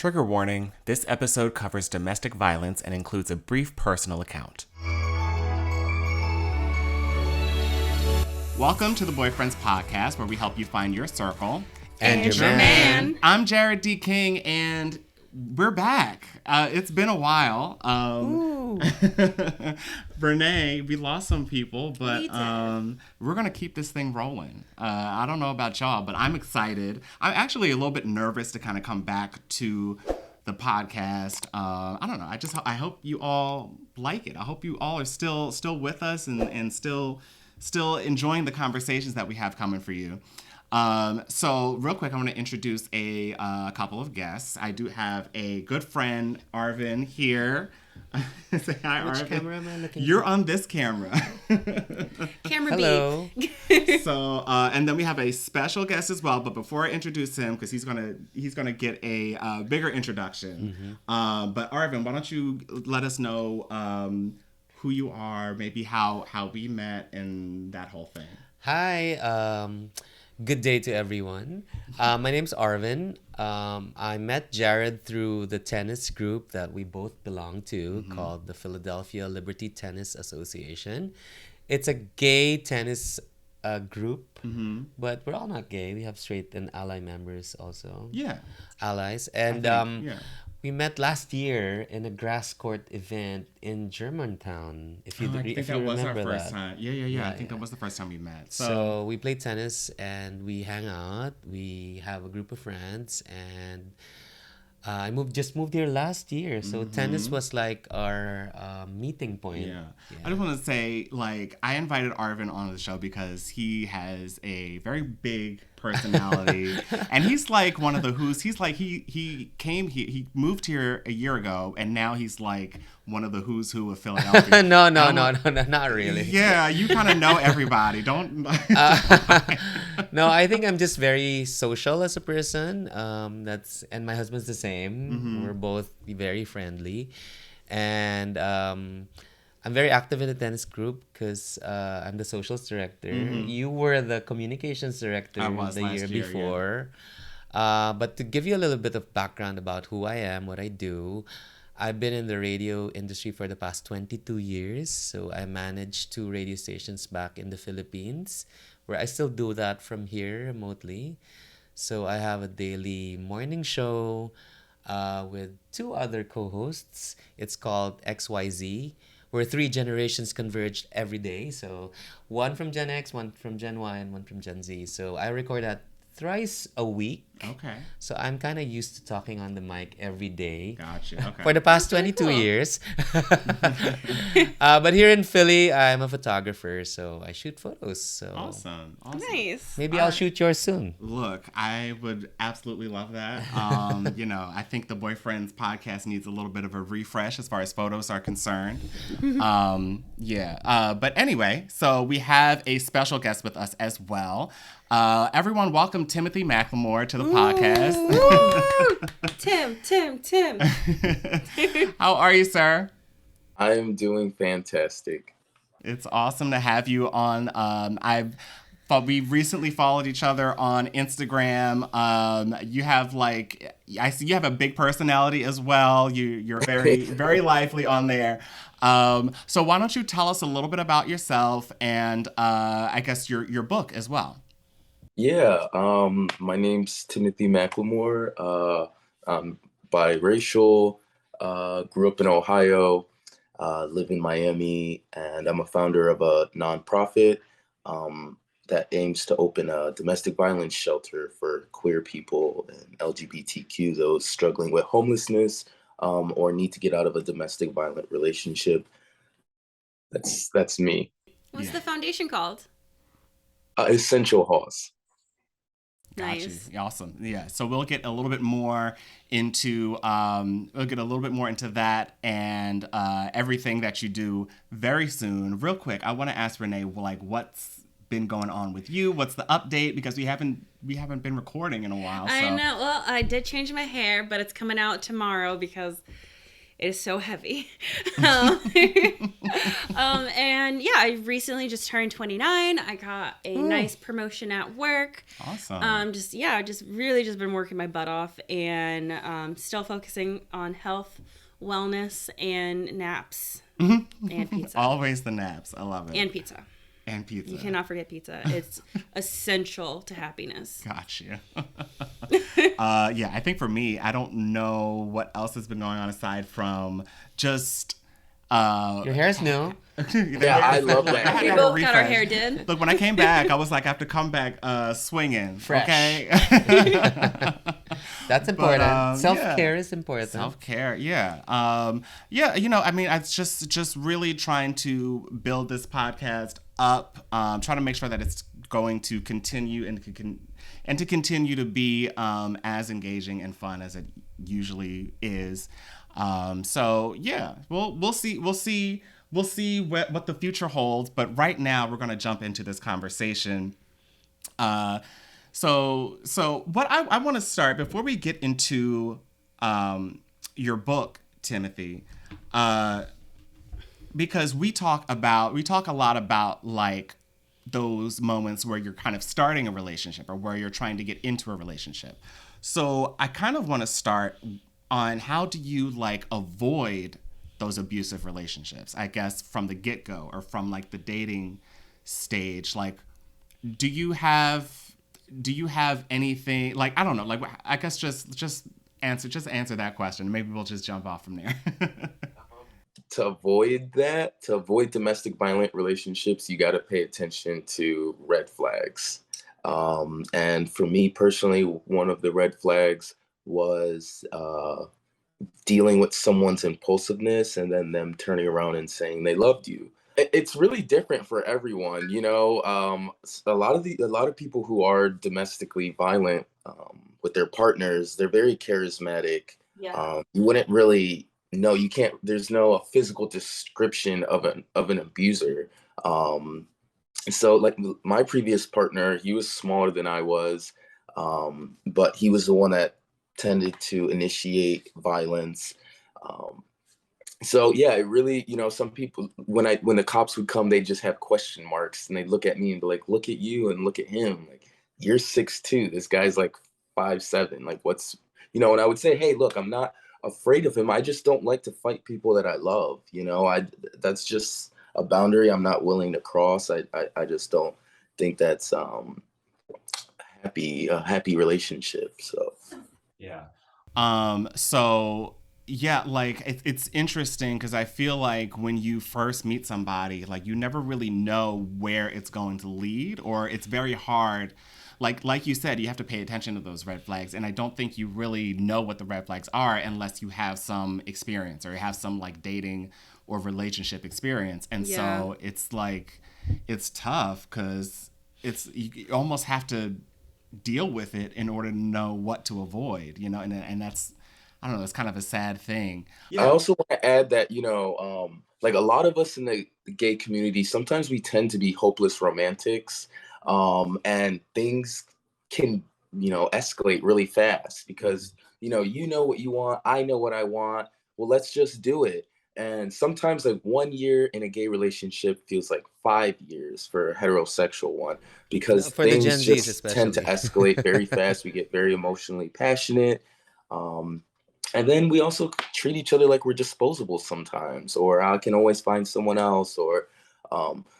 Trigger warning, this episode covers domestic violence and includes a brief personal account. Welcome to the BoyFriends podcast, where we help you find your circle. And your man. I'm Jarrod D. King, and we're back. It's been a while. Renee, we lost some people, but we're going to keep this thing rolling. I don't know about y'all, but I'm excited. I'm actually a little bit nervous to kind of come back to the podcast. I don't know. I hope you all like it. I hope you all are still with us and still enjoying the conversations that we have coming for you. So real quick, I want to introduce a couple of guests. I do have a good friend, Arvin, here. Say hi, Which Arvin. camera am I looking You're for? on this camera. Camera Hello. beep. So, and then we have a special guest as well. But before I introduce him, because he's gonna get a bigger introduction. But Arvin, why don't you let us know who you are, maybe how we met, and that whole thing. Hi. Good day to everyone. My name's Arvin. I met Jarrod through the tennis group that we both belong to, called the Philadelphia Liberty Tennis Association. It's a gay tennis group, but we're all not gay. We have straight and ally members also. Yeah. Allies. And we met last year in a grass court event in Germantown. If you I think if that you was our remember first that. time. Yeah. I think that was the first time we met. So we play tennis and we hang out. We have a group of friends, and I just moved here last year. So tennis was like our meeting point. Yeah. I just want to say, like, I invited Arvin on the show because he has a very big personality, and he's like one of the who's. He's like he came here, he moved here a year ago, and now he's like one of the who's who of Philadelphia. No, not really. Yeah, you kind of know everybody. Don't. No, I think I'm just very social as a person. And my husband's the same. We're both very friendly, and I'm very active in the tennis group because I'm the socials director. You were the communications director the year before. Yeah. But to give you a little bit of background about who I am, what I do, I've been in the radio industry for the past 22 years. So I managed 2 radio stations back in the Philippines, where I still do that from here remotely. So I have a daily morning show with 2 other co-hosts. It's called XYZ, where 3 generations converged every day. So 1 from Gen X, 1 from Gen Y, and 1 from Gen Z. So I record that thrice a week. Okay. So I'm kind of used to talking on the mic every day. Gotcha. Okay. For the past 22 years. But here in Philly, I'm a photographer, so I shoot photos. So Awesome. Nice. maybe I'll shoot yours soon. Look, I would absolutely love that. I think the BoyFriends podcast needs a little bit of a refresh as far as photos are concerned. But anyway, so we have a special guest with us as well. Everyone, welcome Timothy McLemore to the podcast. Tim. How are you, sir? I am doing fantastic. It's awesome to have you on. We recently followed each other on Instagram. You have I see you have a big personality as well. You're very, very lively on there. So why don't you tell us a little bit about yourself and I guess your book as well. Yeah, my name's Timothy McLemore. I'm biracial, grew up in Ohio, live in Miami, and I'm a founder of a nonprofit that aims to open a domestic violence shelter for queer people and LGBTQ, those struggling with homelessness or need to get out of a domestic violent relationship. That's me. What's the foundation called? Essential Haus. Nice. Gotcha. Awesome. Yeah. So we'll get a little bit more into that and everything that you do very soon. Real quick, I want to ask Renee, what's been going on with you? What's the update? Because we haven't been recording in a while. So. I know. Well, I did change my hair, but it's coming out tomorrow because It is so heavy. And yeah, I recently just turned 29. I got a nice promotion at work. Awesome. Just really just been working my butt off, and still focusing on health, wellness, and naps and pizza. Always the naps. I love it. And pizza. And pizza. You cannot forget pizza. It's essential to happiness. Gotcha. Yeah, I think for me, I don't know what else has been going on aside from just... Your hair is new. Yeah, I love that. We both got our hair did. Look, when I came back, I was like, I have to come back swinging. Fresh. Okay? That's important. But, Self-care is important. Self-care, yeah. Yeah, you know, I mean, it's just really trying to build this podcast up, trying to make sure that it's going to continue and to continue to be as engaging and fun as it usually is. So yeah, we'll see what the future holds. But right now, we're gonna jump into this conversation. So what I want to start before we get into your book, Timothy, because we talk a lot about like those moments where you're kind of starting a relationship or where you're trying to get into a relationship. So I kind of want to start on how do you like avoid those abusive relationships, I guess, from the get-go or from like the dating stage. Like, do you have anything, like, I don't know, like, I guess just answer that question. Maybe we'll just jump off from there. To avoid domestic violent relationships, you got to pay attention to red flags. And for me personally, one of the red flags was dealing with someone's impulsiveness and then them turning around and saying they loved you. It's really different for everyone, you know. A lot of people who are domestically violent with their partners, they're very charismatic. Yeah. You wouldn't really know. You can't. There's no physical description of an abuser. So like my previous partner, he was smaller than I was, but he was the one that tended to initiate violence. So yeah, it really, you know, some people, when the cops would come, they just have question marks and they look at me and be like, look at you and look at him. Like, you're 6'2", this guy's like 5'7". Like, what's, you know, and I would say, hey, look, I'm not afraid of him. I just don't like to fight people that I love. You know, that's just a boundary I'm not willing to cross. I just don't think that's a happy relationship. So yeah. So yeah, like it's interesting because I feel like when you first meet somebody, like you never really know where it's going to lead, or it's very hard. Like you said, you have to pay attention to those red flags, and I don't think you really know what the red flags are unless you have some experience or you have some like dating or relationship experience. And so it's like it's tough because you almost have to deal with it in order to know what to avoid, you know, and that's, I don't know, it's kind of a sad thing. I also want to add that, you know, like a lot of us in the gay community, sometimes we tend to be hopeless romantics, and things can, you know, escalate really fast because, you know what you want, I know what I want, well, let's just do it. And sometimes like 1 year in a gay relationship feels like 5 years for a heterosexual one because for things the Gen Zs just tend to especially. escalate very fast. We get very emotionally passionate. And then we also treat each other like we're disposable sometimes, or I can always find someone else. Or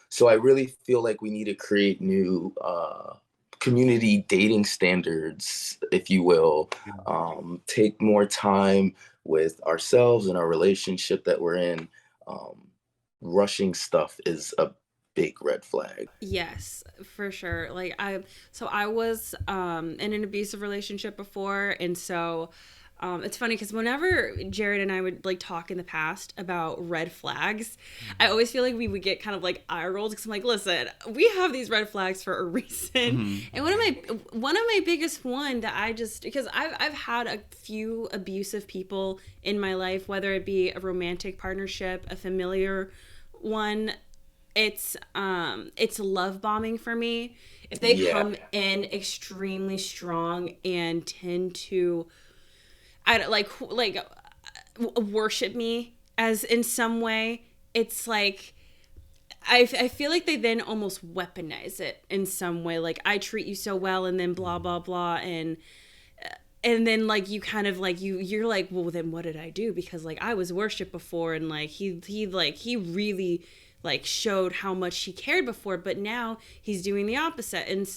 so I really feel like we need to create new community dating standards, if you will, take more time with ourselves and our relationship that we're in. Rushing stuff is a big red flag. Yes, for sure. Like I was in an abusive relationship before, and so it's funny because whenever Jarrod and I would like talk in the past about red flags, I always feel like we would get kind of like eye rolled because I'm like, listen, we have these red flags for a reason. And one of my biggest one that I just, because I've had a few abusive people in my life, whether it be a romantic partnership, a familiar one. It's love bombing for me. If they come in extremely strong and tend to, worship me as in some way. It's like I feel like they then almost weaponize it in some way. Like, I treat you so well, and then blah blah blah, and then like you kind of like you're like, well, then what did I do? Because like I was worshipped before, and like he really like showed how much he cared before, but now he's doing the opposite. And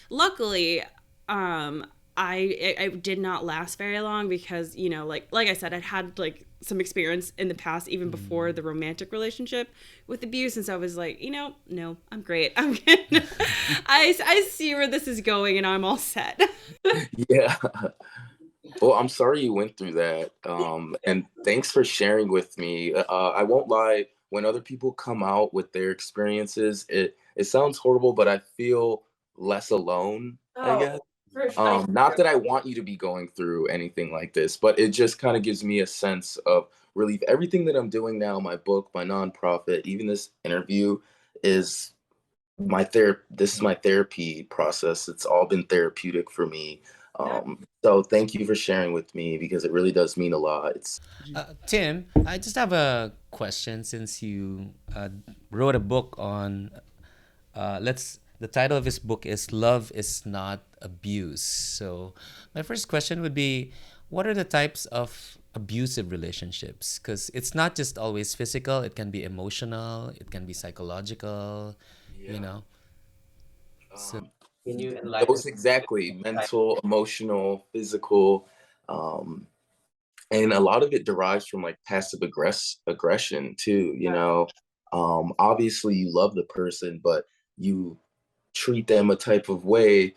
luckily, I did not last very long, because, you know, like I said, I'd had like some experience in the past, even before the romantic relationship with abuse. And so I was like, you know, no, I'm great. I'm good. I see where this is going, and I'm all set. Yeah. Well, I'm sorry you went through that. And thanks for sharing with me. I won't lie, when other people come out with their experiences, it sounds horrible, but I feel less alone, I guess. For sure. Not that I want you to be going through anything like this, but it just kind of gives me a sense of relief. Everything that I'm doing now, my book, my nonprofit, even this interview, is this is my therapy process. It's all been therapeutic for me. So thank you for sharing with me, because it really does mean a lot. Tim, I just have a question. Since you wrote a book on, the title of his book is "Love Is Not Abuse." So my first question would be, what are the types of abusive relationships? Because it's not just always physical; it can be emotional, it can be psychological. You know. So can you enlighten? Those exactly, mental, emotional, physical, and a lot of it derives from like passive aggression too. Obviously you love the person, but you treat them a type of way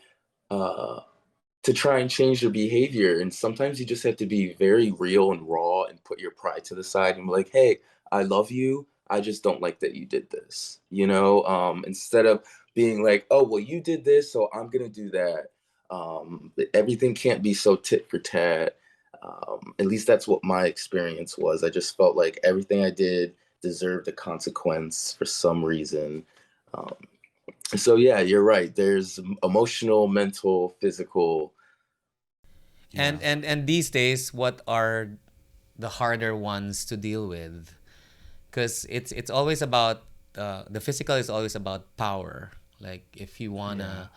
uh, to try and change their behavior. And sometimes you just have to be very real and raw and put your pride to the side and be like, hey, I love you. I just don't like that you did this, instead of being like, oh, well, you did this, so I'm going to do that. Everything can't be so tit for tat. At least that's what my experience was. I just felt like everything I did deserved a consequence for some reason. So yeah, you're right. There's emotional, mental, physical. And these days, what are the harder ones to deal with? Because it's always about the physical is always about power. Like if you wanna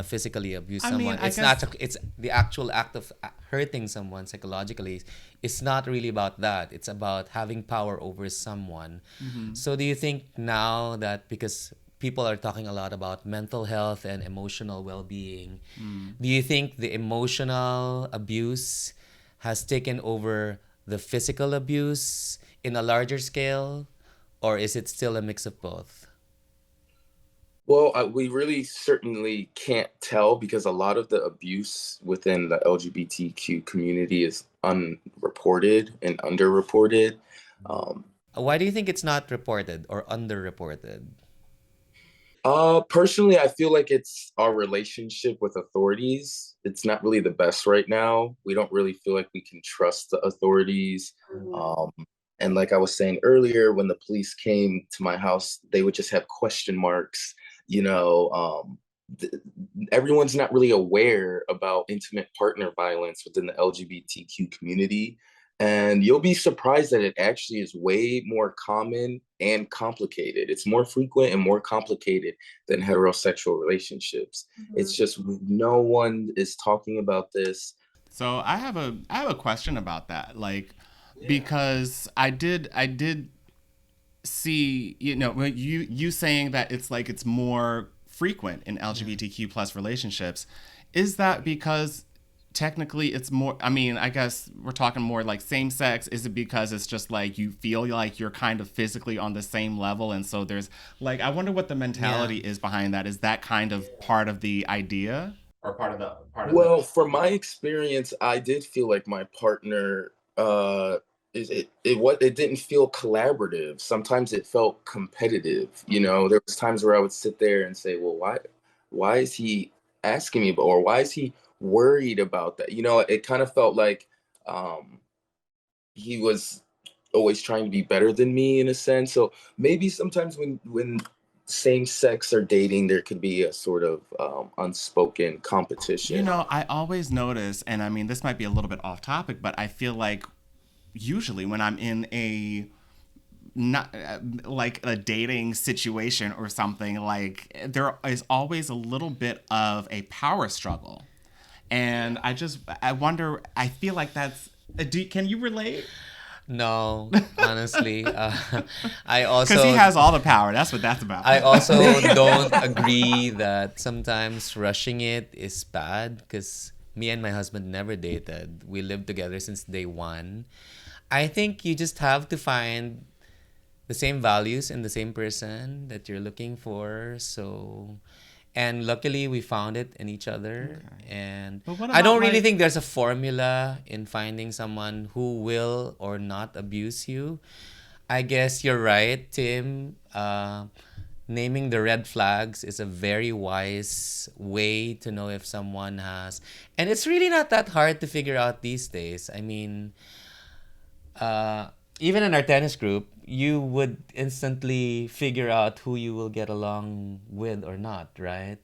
physically abuse someone, it's the actual act of hurting someone psychologically. It's not really about that. It's about having power over someone. So do you think now that, because people are talking a lot about mental health and emotional well-being, do you think the emotional abuse has taken over the physical abuse in a larger scale, or is it still a mix of both? Well, we really certainly can't tell, because a lot of the abuse within the LGBTQ community is unreported and underreported. Why do you think it's not reported or underreported? Personally, I feel like it's our relationship with authorities. It's not really the best right now. We don't really feel like we can trust the authorities. Um, and like I was saying earlier, when the police came to my house, they would just have question marks. You know, Everyone's not really aware about intimate partner violence within the LGBTQ community. And you'll be surprised that it actually is way more common and complicated. It's more frequent and more complicated than heterosexual relationships. It's just no one is talking about this. So I have a question about that, like, because I did see, you saying that it's like it's more frequent in LGBTQ plus relationships. Is that because technically it's more, I mean, I guess we're talking more like same sex? Is it because it's just like you feel like you're kind of physically on the same level, and so there's like, I wonder what the mentality is behind that. Is that kind of part of the idea, or Well, from my experience, I did feel like my partner it didn't feel collaborative. Sometimes it felt competitive. There was times where I would sit there and say, well, why is he asking me, or why is he worried about that? It kind of felt like he was always trying to be better than me in a sense. So maybe sometimes when same sex or dating, there could be a sort of unspoken competition. I always notice, and I mean, this might be a little bit off topic, but I feel like usually when I'm in a not like a dating situation or something, like there is always a little bit of a power struggle. And I wonder, I feel like that's, can you relate? No, honestly, I Because he also has all the power. That's what that's about. I also don't agree that sometimes rushing it is bad, because me and my husband never dated. We lived together since day one. I think you just have to find the same values in the same person that you're looking for. So, and luckily we found it in each other. Okay. And But what I about don't really like, think there's a formula in finding someone who will or not abuse you. I guess you're right, Tim. Naming the red flags is a very wise way to know if someone has. And it's really not that hard to figure out these days. I mean, uh, even in our tennis group, you would instantly figure out who you will get along with or not, right?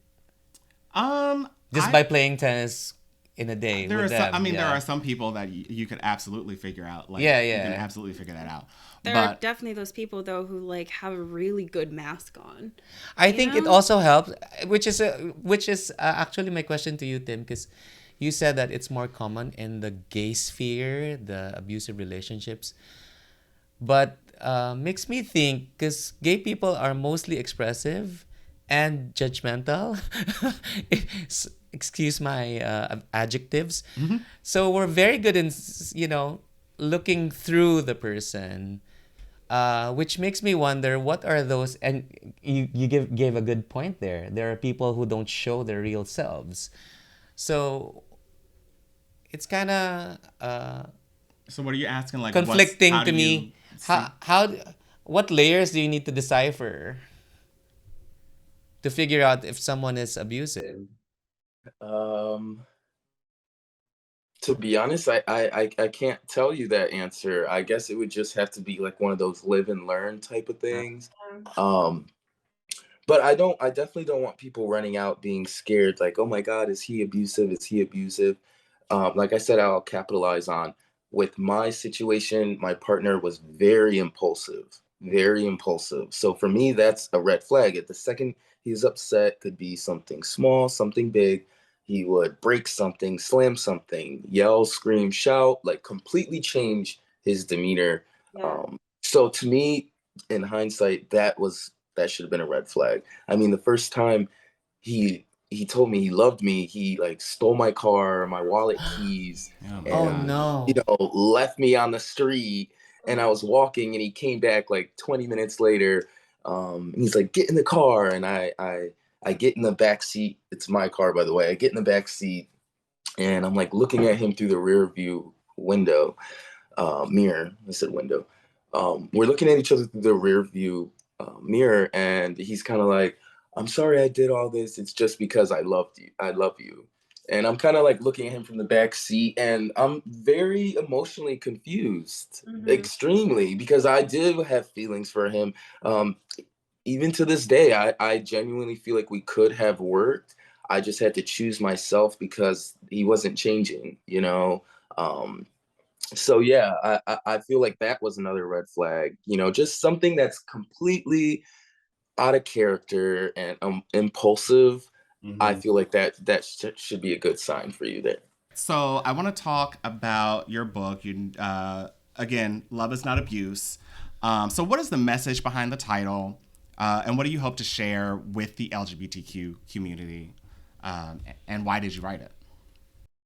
Just by I playing tennis in a day there with are some, I them. mean, there Yeah. are some people that you could absolutely figure out. Like, Yeah, you can yeah. absolutely figure that out. There are But definitely those people though who like have a really good mask on. I You think it know? also helps, which is actually my question to you, Tim, because you said that it's more common in the gay sphere, the abusive relationships, but makes me think, because gay people are mostly expressive and judgmental. Excuse my adjectives. So we're very good in looking through the person, which makes me wonder what are those. And you gave a good point there. There are people who don't show their real selves, so it's kind of so what are you asking? Like, conflicting how do to you me. see? What layers do you need to decipher to figure out if someone is abusive? Um, to be honest, I can't tell you that answer. I guess it would just have to be like one of those live and learn type of things. Um, but I definitely don't want people running out being scared, like, oh my God, is he abusive? Is he abusive? Like I said, I'll capitalize on with my situation. My partner was very impulsive, very impulsive. So for me, that's a red flag. At the second he's upset, could be something small, something big. He would break something, slam something, yell, scream, shout, like completely change his demeanor. Yeah. So to me, in hindsight, that should have been a red flag. I mean, the first time he told me he loved me, he like stole my car, my wallet, keys, Oh my Oh and gosh. no. left me on the street. And I was walking, and he came back like 20 minutes later. And he's like, "Get in the car," and I get in the back seat. It's my car, by the way. I get in the back seat, and I'm like looking at him through the rear view window, mirror. I said window. We're looking at each other through the rear view mirror, and he's kind of like, "I'm sorry I did all this. It's just because I loved you. I love you." And I'm kind of like looking at him from the back seat, and I'm very emotionally confused, Mm-hmm. extremely, because I did have feelings for him. Um, Even to this day, I genuinely feel like we could have worked. I just had to choose myself because he wasn't changing. Um, so yeah, I feel like that was another red flag. Just something that's completely out of character and impulsive. I Hmm. feel like that should be a good sign for you there. So I want to talk about your book. You again, Love is Not Abuse. So what is the message behind the title, and what do you hope to share with the LGBTQ community, and why did you write it?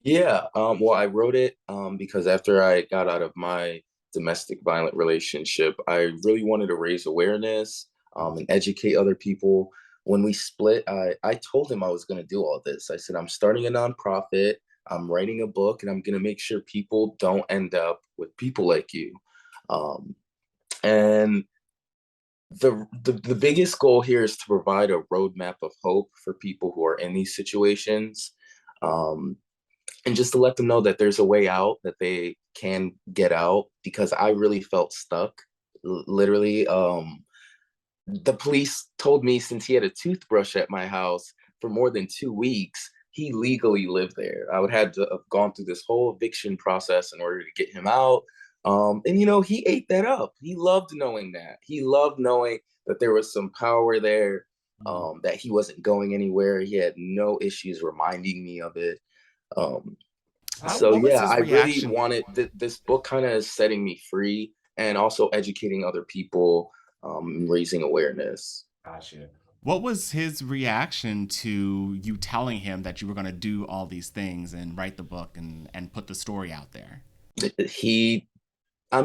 Yeah, well, I wrote it because after I got out of my domestic violent relationship, I really wanted to raise awareness and educate other people. When we split, I told him I was going to do all this. I said, I'm starting a nonprofit, I'm writing a book, and I'm going to make sure people don't end up with people like you. Um, and the biggest goal here is to provide a roadmap of hope for people who are in these situations. Um, and just to let them know that there's a way out, that they can get out, because I really felt stuck. Literally, the police told me since he had a toothbrush at my house for more than 2 weeks, he legally lived there. I would have to have gone through this whole eviction process in order to get him out. And you know, he ate that up. He loved knowing that. He loved knowing that there was some power there, that he wasn't going anywhere. He had no issues reminding me of it. So What was yeah, his I really reaction? wanted this book kind of is setting me free and also educating other people, raising awareness. Gotcha. What was his reaction to you telling him that you were going to do all these things and write the book and put the story out there? He,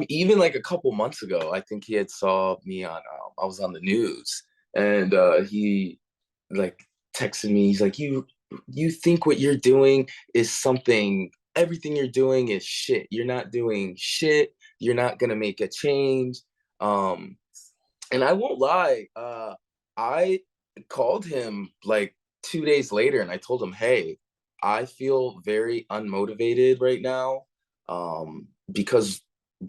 even like a couple months ago, I think he had saw me on, I was on the news, and he like texted me. He's like, you think what you're doing is something, everything you're doing is shit. You're not doing shit. You're not gonna make a change. Um, and I won't lie, I called him like 2 days later and I told him, hey, I feel very unmotivated right now, because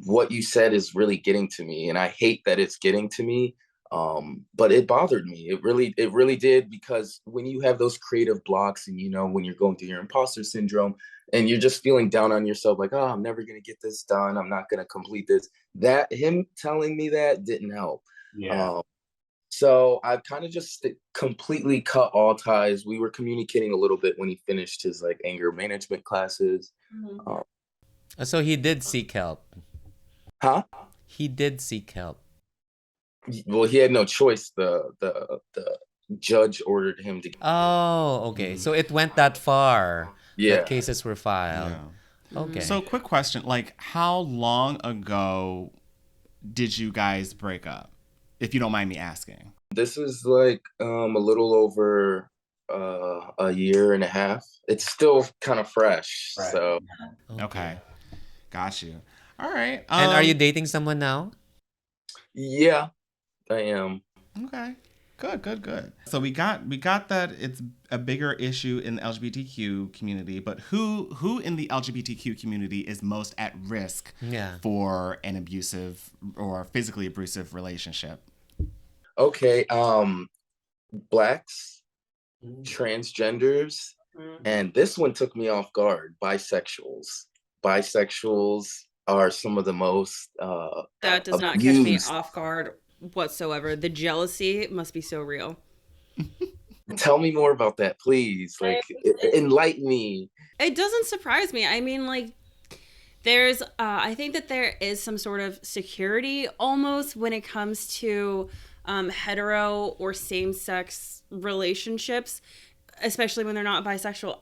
what you said is really getting to me, and I hate that it's getting to me. But it bothered me. It really did, because when you have those creative blocks, and you know, when you're going through your imposter syndrome and you're just feeling down on yourself, like, oh, I'm never gonna get this done. I'm not gonna complete this. That him telling me that didn't help. Yeah. So I've kind of just completely cut all ties. We were communicating a little bit when he finished his like anger management classes. Um, So he did seek help. huh? He did seek help. Well, he had no choice. The judge ordered him to. Oh, okay. So it went that far Yeah. that cases were filed. Yeah. Okay. So, quick question: like, how long ago did you guys break up? If you don't mind me asking. This is like a little over a year and a half. It's still kind of fresh. Right. So Okay, got you. All right. And are you dating someone now? yeah, I am. Okay. Good. So we got that it's a bigger issue in the LGBTQ community, but who in the LGBTQ community is most at risk Yeah. for an abusive or physically abusive relationship? Okay. Blacks, transgenders, and this one took me off guard. Bisexuals. Bisexuals are some of the most That does not catch me abused. off guard whatsoever. The jealousy must be so real. Tell me more about that, please. Like, enlighten me. It doesn't surprise me. I mean, like, there's, I think that there is some sort of security almost when it comes to hetero or same-sex relationships, especially when they're not bisexual.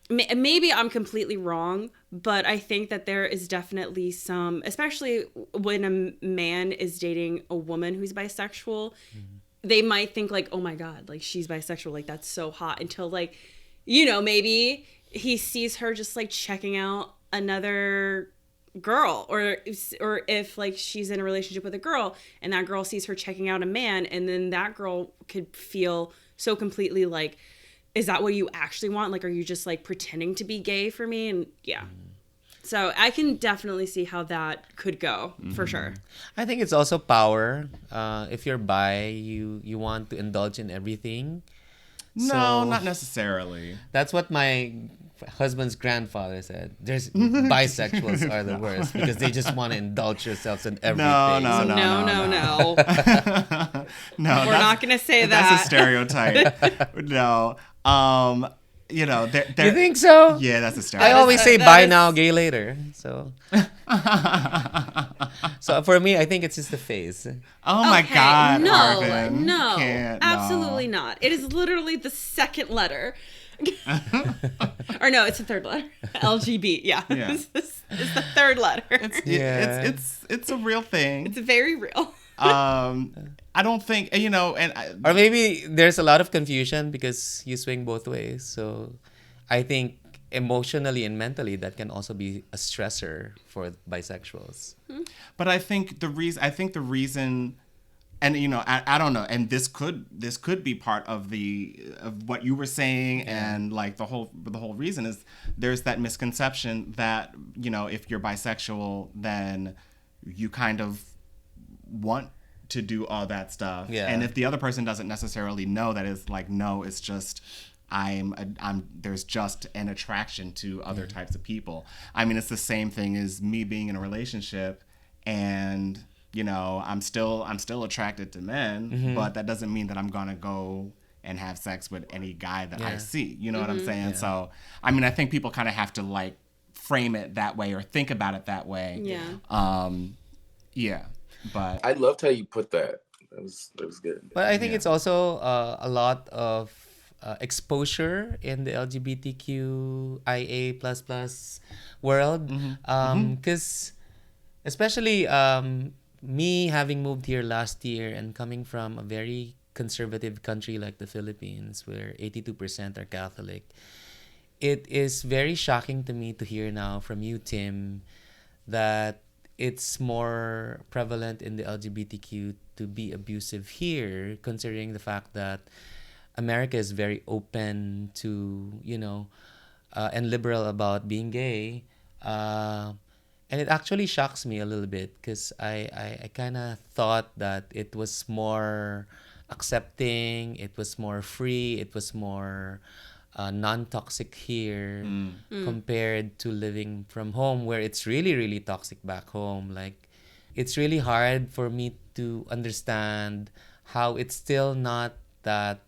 Maybe I'm completely wrong, but I think that there is definitely some, especially when a man is dating a woman who's bisexual, they might think like, oh my God, like she's bisexual, like that's so hot, until like, you know, maybe he sees her just like checking out another girl, or if like she's in a relationship with a girl and that girl sees her checking out a man, and then that girl could feel so completely like, is that what you actually want? Like, are you just like pretending to be gay for me? And yeah. So I can definitely see how that could go, for sure. I think it's also power. If you're bi, you want to indulge in everything. No, So- not necessarily. That's what my husband's grandfather said. There's bisexuals are the worst because they just want to indulge yourselves in everything. No. No. No, We're not going to say that's that. a stereotype. No. You know, You think so? Yeah, that's a I stereotype. always say that bi is- now, gay later. So, so for me, I think it's just the phase. Oh my Okay, God, no, Arvin. no, Can't, no. absolutely not. It is literally the second letter. Or no, it's the third letter. LGB, yeah. Yeah. It's the third letter. Yeah. It's a real thing. It's very real. I don't think, you know, and Or maybe there's a lot of confusion because you swing both ways. So I think emotionally and mentally that can also be a stressor for bisexuals. but I think the reason, and you know, I don't know, and this could be part of what you were saying, and like the whole reason is there's that misconception that, you know, if you're bisexual, then you kind of want to do all that stuff. Yeah. And if the other person doesn't necessarily know, that is like, no, it's just I'm there's just an attraction to other types of people. I mean, it's the same thing as me being in a relationship, and I'm still attracted to men, but that doesn't mean that I'm gonna go and have sex with any guy that I see. You know what I'm saying? So, I mean, I think people kind of have to like frame it that way or think about it that way. Yeah. But I loved how you put that. That was good. But I think it's also a lot of exposure in the LGBTQIA plus world, because especially me having moved here last year and coming from a very conservative country like the Philippines, where 82% are Catholic, it is very shocking to me to hear now from you, Tim, that it's more prevalent in the LGBTQ to be abusive here, considering the fact that America is very open to, and liberal about being gay. And it actually shocks me a little bit because I kind of thought that it was more accepting, it was more free, it was more non-toxic here compared to living from home, where it's really, really toxic back home. Like, it's really hard for me to understand how it's still not that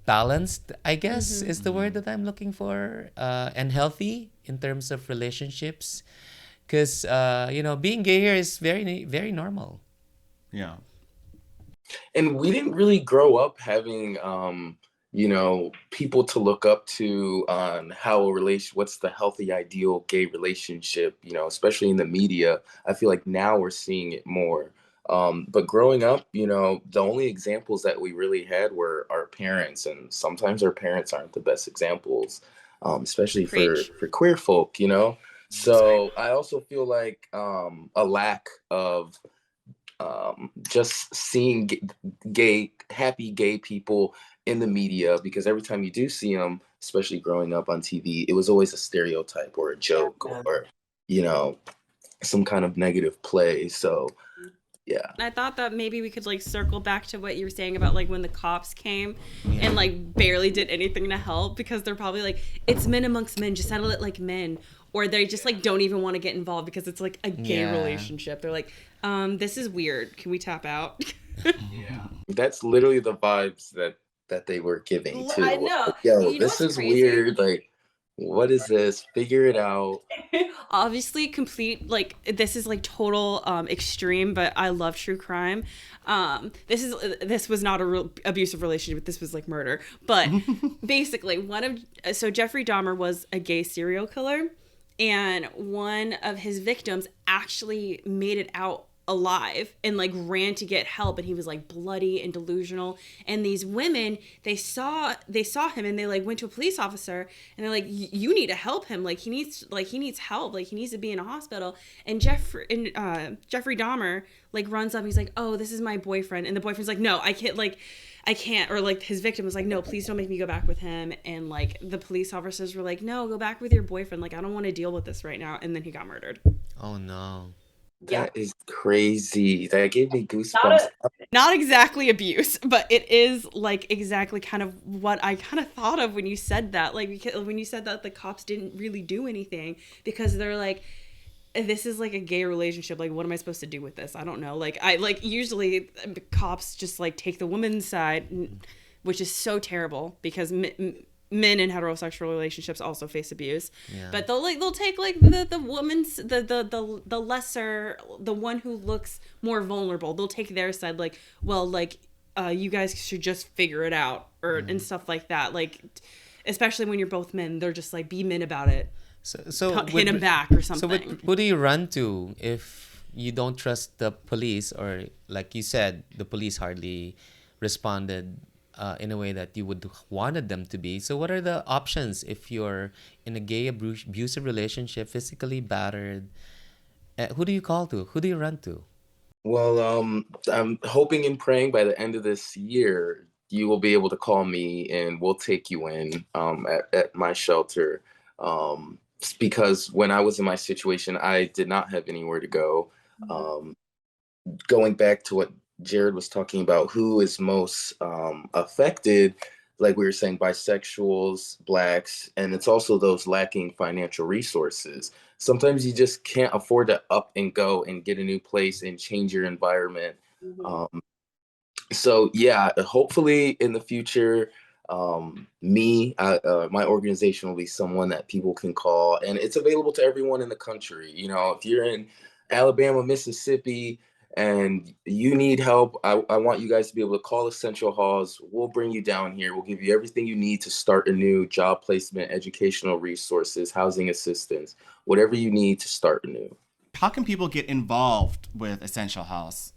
balanced, I guess, is the word that I'm looking for, and healthy in terms of relationships. Because, being gay here is very, very normal. Yeah. And we didn't really grow up having, people to look up to on how what's the healthy, ideal gay relationship, especially in the media. I feel like now we're seeing it more. But growing up, the only examples that we really had were our parents. And sometimes our parents aren't the best examples, especially for queer folk, So I also feel like a lack of just seeing happy gay people in the media, because every time you do see them, especially growing up on TV, it was always a stereotype or a joke or, some kind of negative play. So, yeah. I thought that maybe we could like circle back to what you were saying about like when the cops came and like barely did anything to help, because they're probably like, it's men amongst men, just settle it like men. Or they just like don't even want to get involved because it's like a gay relationship. They're like, this is weird. Can we tap out? That's literally the vibes that they were giving too. I know. Yo, this is crazy? Weird. Like, what is this? Figure it out. Obviously, complete like this is like total extreme, but I love true crime. This was not a real abusive relationship. This was like murder. But basically, so Jeffrey Dahmer was a gay serial killer. And one of his victims actually made it out alive and like ran to get help, and he was like bloody and delusional. And these women, they saw him, and they like went to a police officer, and they're like, you need to help him, like he needs help, like he needs to be in a hospital. And Jeffrey Dahmer like runs up, he's like, oh, this is my boyfriend. And the boyfriend's like, no, I can't, or like his victim was like, no, please don't make me go back with him. And like the police officers were like, no, go back with your boyfriend, like I don't want to deal with this right now. And then he got murdered. Oh no. That is crazy. That gave me goosebumps. Not exactly abuse, but it is like exactly kind of what I kind of thought of when you said that. Like, because when you said that the cops didn't really do anything, because they're like, this is like a gay relationship. Like, what am I supposed to do with this? I don't know. Like, usually cops just like take the woman's side, which is so terrible because men in heterosexual relationships also face abuse. Yeah. But they'll take like the woman's the lesser, the one who looks more vulnerable. They'll take their side. Like, well, like you guys should just figure it out, or and stuff like that. Like, especially when you're both men, they're just like, be men about it. So hit him back or something. So who do you run to if you don't trust the police, or like you said, the police hardly responded in a way that you would wanted them to be? So what are the options if you're in a gay abusive relationship, physically battered? Who do you call to? Who do you run to? Well, I'm hoping and praying by the end of this year, you will be able to call me and we'll take you in at my shelter. Because when I was in my situation, I did not have anywhere to go. Going back to what Jarrod was talking about who is most affected, like we were saying, bisexuals, blacks, and it's also those lacking financial resources. Sometimes you just can't afford to up and go and get a new place and change your environment. Mm-hmm. So yeah, hopefully in the future, my organization will be someone that people can call, and it's available to everyone in the country. You know, if you're in Alabama, Mississippi, and you need help, I want you guys to be able to call Essential Haus. We'll bring you down here. We'll give you everything you need to start a new job placement, educational resources, housing assistance, whatever you need to start anew. How can people get involved with Essential Haus?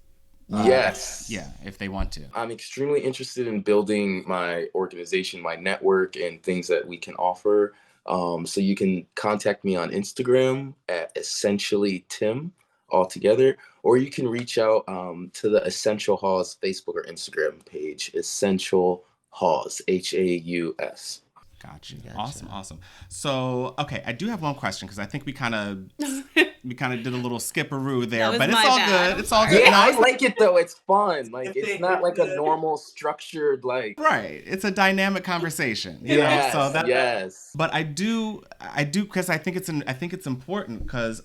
Yes. Yeah, if they want to. I'm extremely interested in building my organization, my network, and things that we can offer. So you can contact me on Instagram at essentially Tim altogether, or you can reach out to the Essential Haus Facebook or Instagram page, Essential Haus, Haus. Gotcha. Awesome. So, okay, I do have one question because I think we kind of did a little skipperoo there, but it's all good. It's all good. Yeah, I like it though. It's fun. Like it's not like a normal structured like. Right. It's a dynamic conversation. You know? So that. Yes. But I do because I think it's important because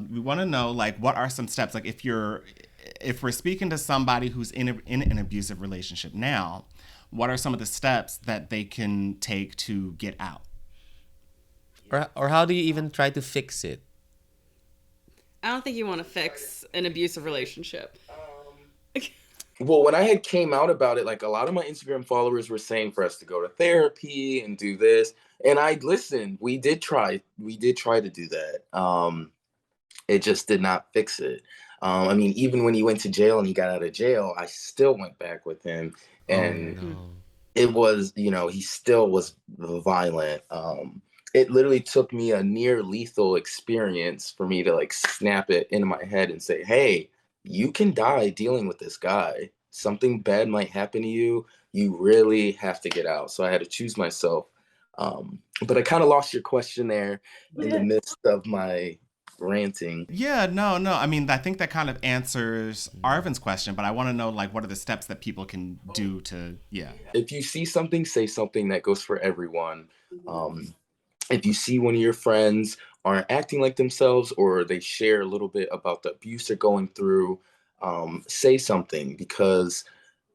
we want to know like what are some steps like if we're speaking to somebody who's in an abusive relationship now. What are some of the steps that they can take to get out? Or how do you even try to fix it? I don't think you want to fix an abusive relationship. Well, when I had came out about it, like a lot of my Instagram followers were saying for us to go to therapy and do this. And I listened. We did try to do that. It just did not fix it. I mean, even when he went to jail and he got out of jail, I still went back with him. And it was, he still was violent. It literally took me a near lethal experience for me to like snap it into my head and say, hey, you can die dealing with this guy. Something bad might happen to you. You really have to get out. So I had to choose myself. But I kind of lost your question there in the midst of my ranting. Yeah, no. I mean, I think that kind of answers Arvin's question, but I want to know, like, what are the steps that people can do to, If you see something, say something. That goes for everyone. If you see one of your friends aren't acting like themselves or they share a little bit about the abuse they're going through, say something because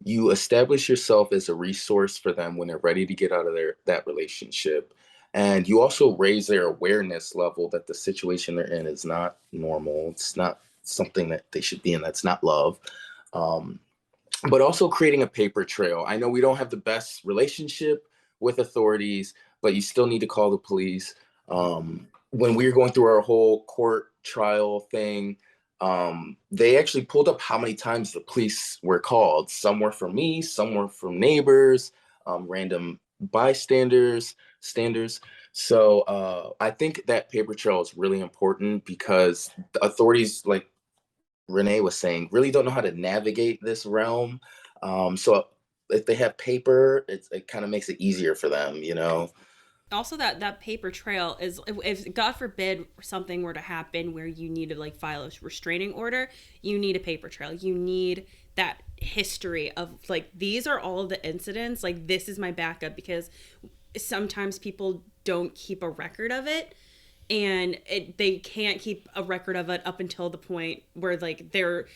you establish yourself as a resource for them when they're ready to get out of that relationship. And you also raise their awareness level that the situation they're in is not normal. It's not something that they should be in. That's not love. But also creating a paper trail. I know we don't have the best relationship with authorities, but you still need to call the police. When we were going through our whole court trial thing, they actually pulled up how many times the police were called. Some were from me, some were from neighbors, random bystanders. So I think that paper trail is really important because the authorities, like Renee was saying, really don't know how to navigate this realm. So if they have paper, it kind of makes it easier for them, Also, that paper trail is, if God forbid something were to happen where you need to like file a restraining order, you need a paper trail. You need that history of like, these are all of the incidents. Like, this is my backup, because sometimes people don't keep a record of it, and they can't keep a record of it up until the point where like they're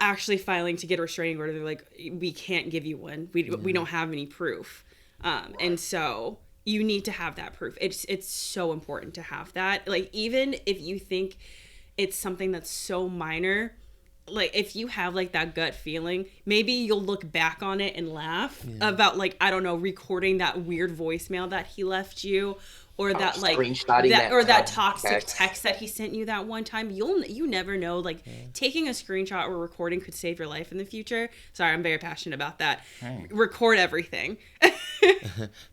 actually filing to get a restraining order. They're like, we can't give you one. We don't have any proof. And so you need to have that proof. It's so important to have that. Like, even if you think it's something that's so minor, like if you have like that gut feeling, maybe you'll look back on it and laugh about like, I don't know, recording that weird voicemail that he left you, or that like that toxic text that he sent you that one time. You never know, like taking a screenshot or recording could save your life in the future. Sorry, I'm very passionate about that. Record everything.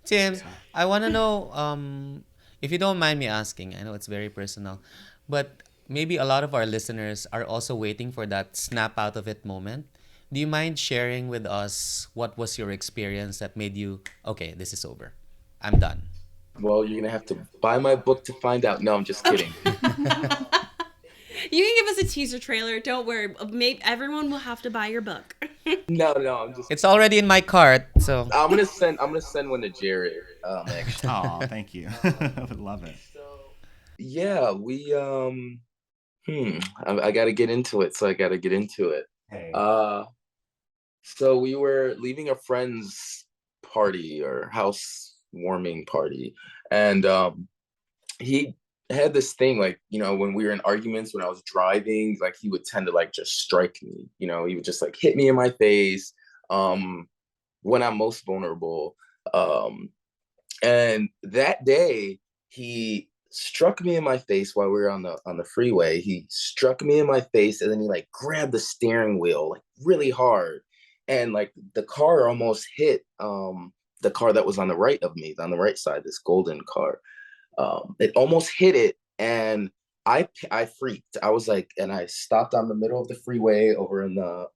Tim, I want to know, if you don't mind me asking, I know it's very personal, but maybe a lot of our listeners are also waiting for that snap out of it moment. Do you mind sharing with us what was your experience that made you, okay, this is over, I'm done? Well, you're going to have to buy my book to find out. No, I'm just kidding. You can give us a teaser trailer. Don't worry. Maybe everyone will have to buy your book. No, I'm just. It's already in my cart, so. I'm gonna send one to Jared. Actually. Oh, thank you. I would love it. Yeah, we I got to get into it. So I got to get into it. Hey. So we were leaving a friend's party or house warming party, and he had this thing, like, when we were in arguments, when I was driving, like, he would tend to like just strike me. He would just like hit me in my face when I'm most vulnerable. And that day he struck me in my face while we were on the freeway. He struck me in my face, and then he like grabbed the steering wheel like really hard, and like the car almost hit the car that was on the right of me, on the right side, this golden car. It almost hit it, and I freaked. I was like, and I stopped on the middle of the freeway over in the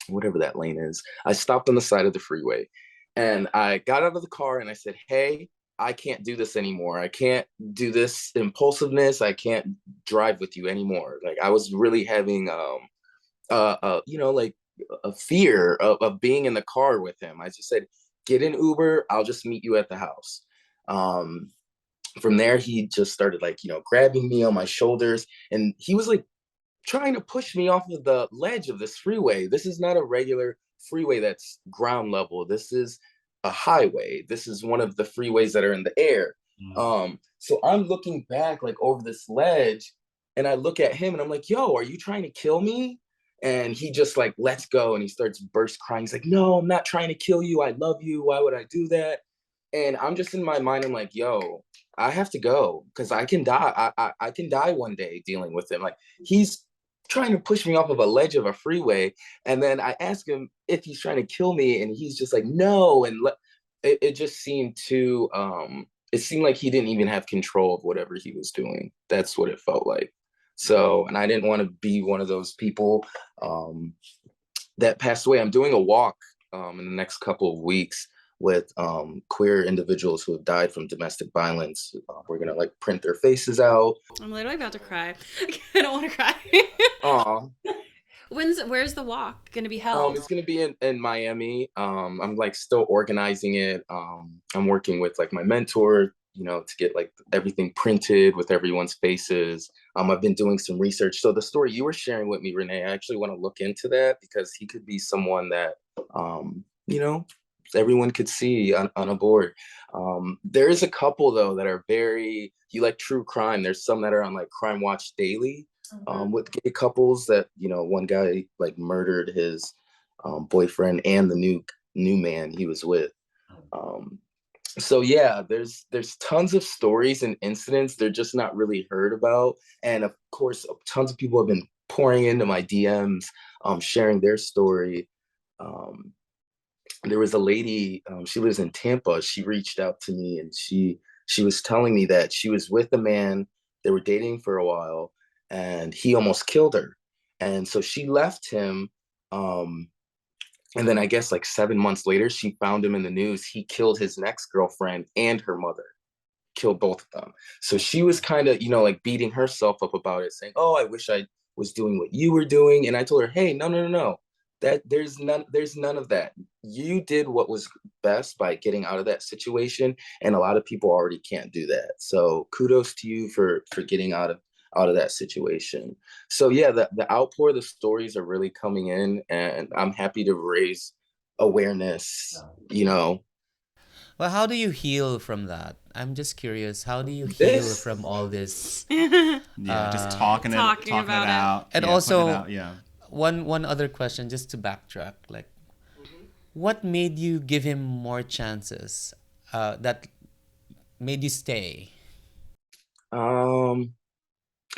whatever that lane is. I stopped on the side of the freeway, and I got out of the car and I said, "Hey, I can't do this anymore. I can't do this impulsiveness. I can't drive with you anymore." Like, I was really having like a fear of being in the car with him. I just said, "Get an Uber. I'll just meet you at the house." From there, he just started like, grabbing me on my shoulders, and he was like trying to push me off of the ledge of this freeway. This is not a regular freeway that's ground level. This is a highway. This is one of the freeways that are in the air. So I'm looking back like over this ledge, and I look at him and I'm like, "Yo, are you trying to kill me?" And he just like lets go, and he starts burst crying. He's like, "No, I'm not trying to kill you. I love you. Why would I do that?" And I'm just in my mind, I'm like, "Yo, I have to go because I can die. I can die one day dealing with him." Like, he's trying to push me off of a ledge of a freeway, and then I ask him if he's trying to kill me, and he's just like, "No." And it just seemed too it seemed like he didn't even have control of whatever he was doing. That's what it felt like. So, and I didn't want to be one of those people that passed away. I'm doing a walk in the next couple of weeks with queer individuals who have died from domestic violence. We're gonna like print their faces out. I'm literally about to cry. I don't want to cry. Aw. Where's the walk gonna be held? It's gonna be in Miami. I'm like still organizing it. I'm working with like my mentor, to get like everything printed with everyone's faces. I've been doing some research. So the story you were sharing with me, Renee, I actually want to look into that because he could be someone that everyone could see on a board. There is a couple though that are very, you like true crime. There's some that are on like Crime Watch Daily. With gay couples that, one guy like murdered his boyfriend and the new man he was with. So yeah, there's tons of stories and incidents. They're just not really heard about. And of course, tons of people have been pouring into my DMs, sharing their story. There was a lady, she lives in Tampa. She reached out to me, and she was telling me that she was with a man. They were dating for a while, and he almost killed her. And so she left him. And then I guess like 7 months later, she found him in the news. He killed his next girlfriend and her mother, killed both of them. So she was kind of, like beating herself up about it, saying, "Oh, I wish I was doing what you were doing." And I told her, "Hey, no. That there's none of that. You did what was best by getting out of that situation. And a lot of people already can't do that. So kudos to you for getting out of that situation." So yeah, the outpour, the stories are really coming in, and I'm happy to raise awareness, Well, how do you heal from that? I'm just curious. How do you heal from all this? Yeah, just talking it about out. And yeah, also, putting it out, yeah. one other question, just to backtrack. Like, what made you give him more chances? That made you stay?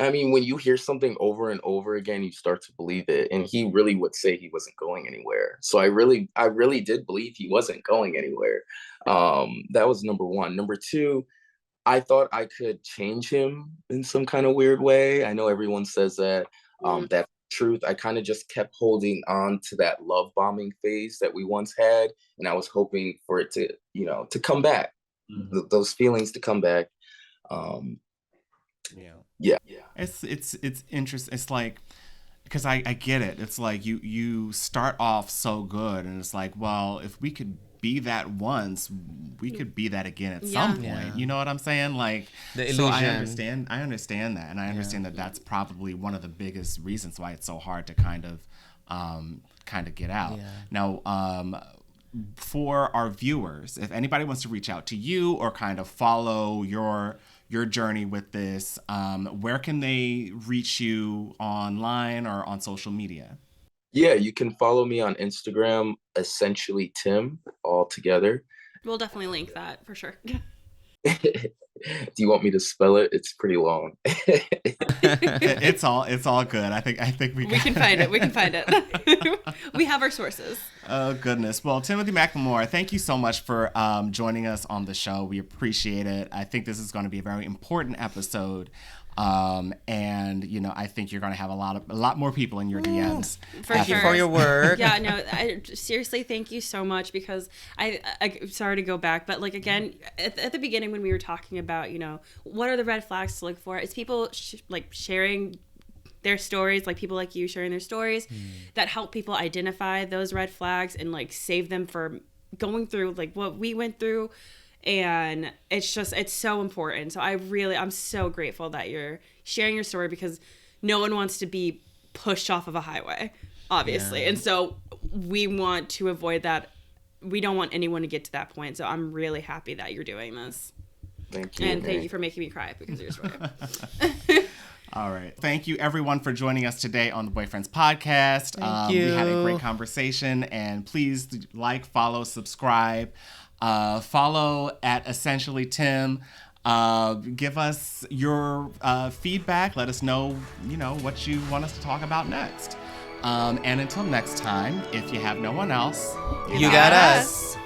I mean, when you hear something over and over again, you start to believe it. And he really would say he wasn't going anywhere. So I really did believe he wasn't going anywhere. That was number one. Number two, I thought I could change him in some kind of weird way. I know everyone says that. That's truth. I kind of just kept holding on to that love bombing phase that we once had. And I was hoping for it to, to come back, those feelings to come back. Yeah. It's interesting. It's like, because I get it. It's like you start off so good, and it's like, well, if we could be that once, we could be that again at some point. Yeah. You know what I'm saying? Like, The so I illusion. understand that, and I understand that that's probably one of the biggest reasons why it's so hard to kind of get out. Yeah. Now, for our viewers, if anybody wants to reach out to you or kind of follow your journey with this, where can they reach you online or on social media? Yeah, you can follow me on Instagram, essentially Tim, all together. We'll definitely link that for sure. Do you want me to spell it? It's pretty long. It's all good. I think we can find it. We can find it. We have our sources. Oh goodness. Well, Timothy McLemore, thank you so much for joining us on the show. We appreciate it. I think this is going to be a very important episode. And I think you're going to have a lot more people in your DMs. Thank you for your work. Yeah, no, seriously, thank you so much, because I sorry to go back, but like, again, at the beginning when we were talking about, what are the red flags to look for? It's people sharing their stories, like people like you sharing their stories that help people identify those red flags and like save them for going through like what we went through. And it's so important. So I'm so grateful that you're sharing your story, because no one wants to be pushed off of a highway, obviously. Yeah. And so we want to avoid that. We don't want anyone to get to that point. So I'm really happy that you're doing this. Thank you. And thank you for making me cry because of your story. All right. Thank you, everyone, for joining us today on the BoyFriends podcast. Thank you. We had a great conversation, and please like, follow, subscribe. Follow at Essentially Tim. Give us your feedback. Let us know, what you want us to talk about next. And until next time, if you have no one else, you got us.